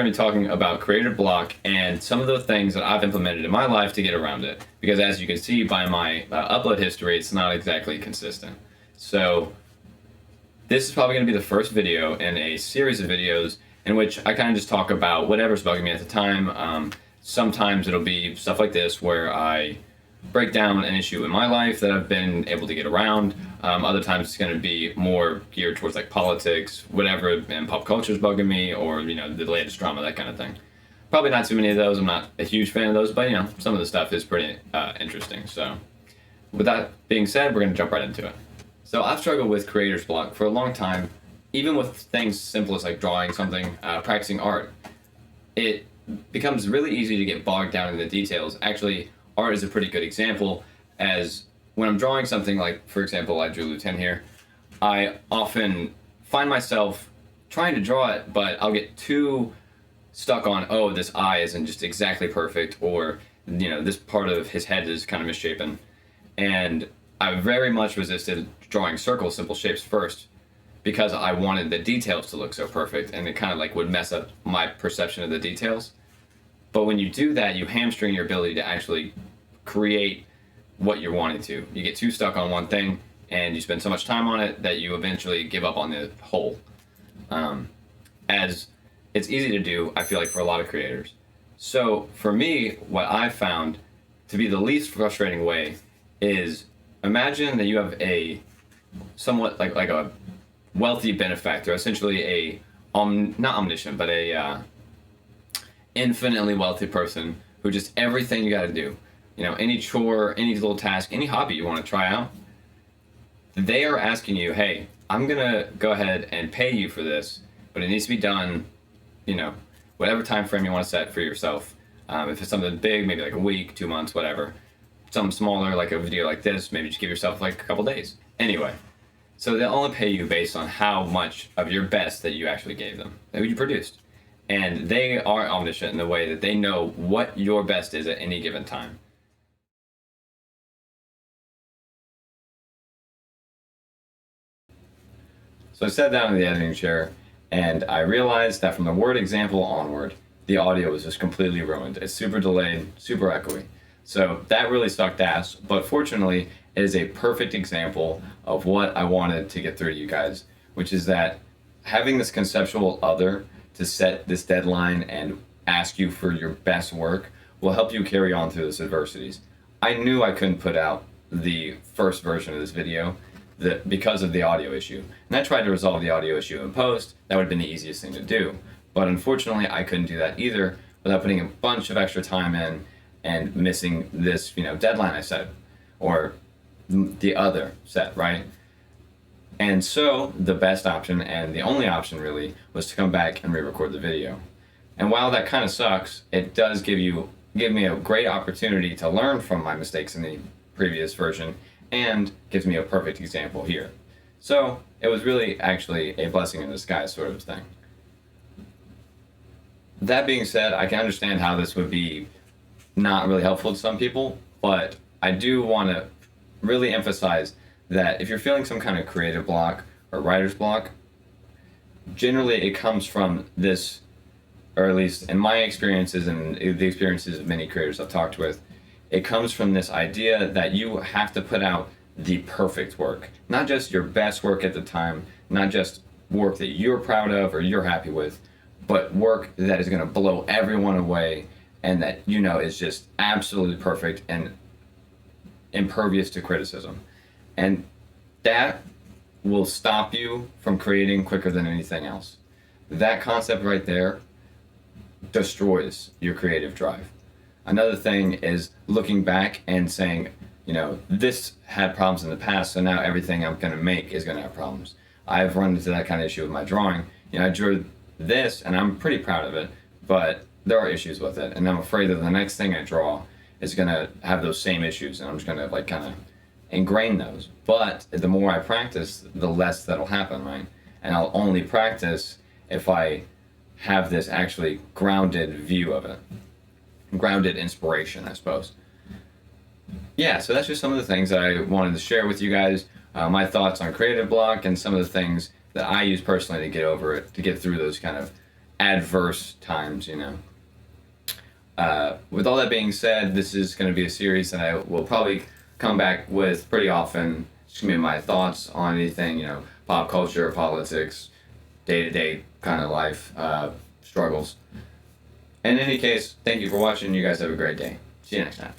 going to be talking about creative block and some of the things that I've implemented in my life to get around it. Because as you can see by my upload history, it's not exactly consistent. So this is probably going to be the first video in a series of videos in which I kind of just talk about whatever's bugging me at the time. Sometimes it'll be stuff like this where I break down an issue in my life that I've been able to get around. Other times it's going to be more geared towards like politics, whatever in pop culture is bugging me, or the latest drama, that kind of thing. Probably not too many of those. I'm not a huge fan of those, but some of the stuff is pretty interesting. So with that being said, we're going to jump right into it. So I've struggled with creator's block for a long time, even with things simple as like drawing something, practicing art. It becomes really easy to get bogged down in the details. Actually, art is a pretty good example, as when I'm drawing something like, for example, I drew Lieutenant here, I often find myself trying to draw it, but I'll get too stuck on, oh, this eye isn't just exactly perfect, or, this part of his head is kind of misshapen. And I very much resisted drawing circles, simple shapes first, because I wanted the details to look so perfect, and it kind of like would mess up my perception of the details. But when you do that, you hamstring your ability to actually create what you're wanting to. You get too stuck on one thing, and you spend so much time on it that you eventually give up on the whole. As it's easy to do, I feel like, for a lot of creators. So for me, what I've found to be the least frustrating way is, imagine that you have a somewhat like a wealthy benefactor, essentially a not omniscient, but a infinitely wealthy person who just everything you got to do, any chore, any little task, any hobby you want to try out, they are asking you, hey, I'm gonna go ahead and pay you for this, but it needs to be done, whatever time frame you want to set for yourself. If it's something big, maybe like a week, 2 months, whatever. Something smaller, like a video like this, maybe just give yourself like a couple days. Anyway, so they'll only pay you based on how much of your best that you actually gave them, that you produced. And they are omniscient in the way that they know what your best is at any given time. So I sat down in the editing chair, and I realized that from the word example onward, the audio was just completely ruined. It's super delayed, super echoey. So that really sucked ass, but fortunately, it is a perfect example of what I wanted to get through to you guys, which is that having this conceptual other to set this deadline and ask you for your best work will help you carry on through those adversities. I knew I couldn't put out the first version of this video because of the audio issue, and I tried to resolve the audio issue in post. That would have been the easiest thing to do, but unfortunately I couldn't do that either without putting a bunch of extra time in and missing this deadline I set, or the other set, right? And so the best option, and the only option really, was to come back and re-record the video. And while that kind of sucks, it does give me a great opportunity to learn from my mistakes in the previous version, and gives me a perfect example here. So it was really actually a blessing in disguise sort of thing. That being said, I can understand how this would be not really helpful to some people, but I do want to really emphasize that if you're feeling some kind of creative block or writer's block, generally it comes from this, or at least in my experiences and the experiences of many creators I've talked with, it comes from this idea that you have to put out the perfect work. Not just your best work at the time, not just work that you're proud of or you're happy with, but work that is going to blow everyone away and that is just absolutely perfect and impervious to criticism. And that will stop you from creating quicker than anything else. That concept right there destroys your creative drive. Another thing is looking back and saying, this had problems in the past, so now everything I'm going to make is going to have problems. I've run into that kind of issue with my drawing. I drew this, and I'm pretty proud of it, but there are issues with it, and I'm afraid that the next thing I draw is going to have those same issues, and I'm just going to kind of ingrain those. But the more I practice, the less that'll happen, right? And I'll only practice if I have this actually grounded view of it. Grounded inspiration, I suppose. Yeah, so that's just some of the things that I wanted to share with you guys. My thoughts on creative block and some of the things that I use personally to get over it, to get through those kind of adverse times, With all that being said, this is going to be a series that I will probably come back with pretty often. It's going to be my thoughts on anything, pop culture, politics, day-to-day kind of life struggles. In any case, thank you for watching. You guys have a great day. See you next time.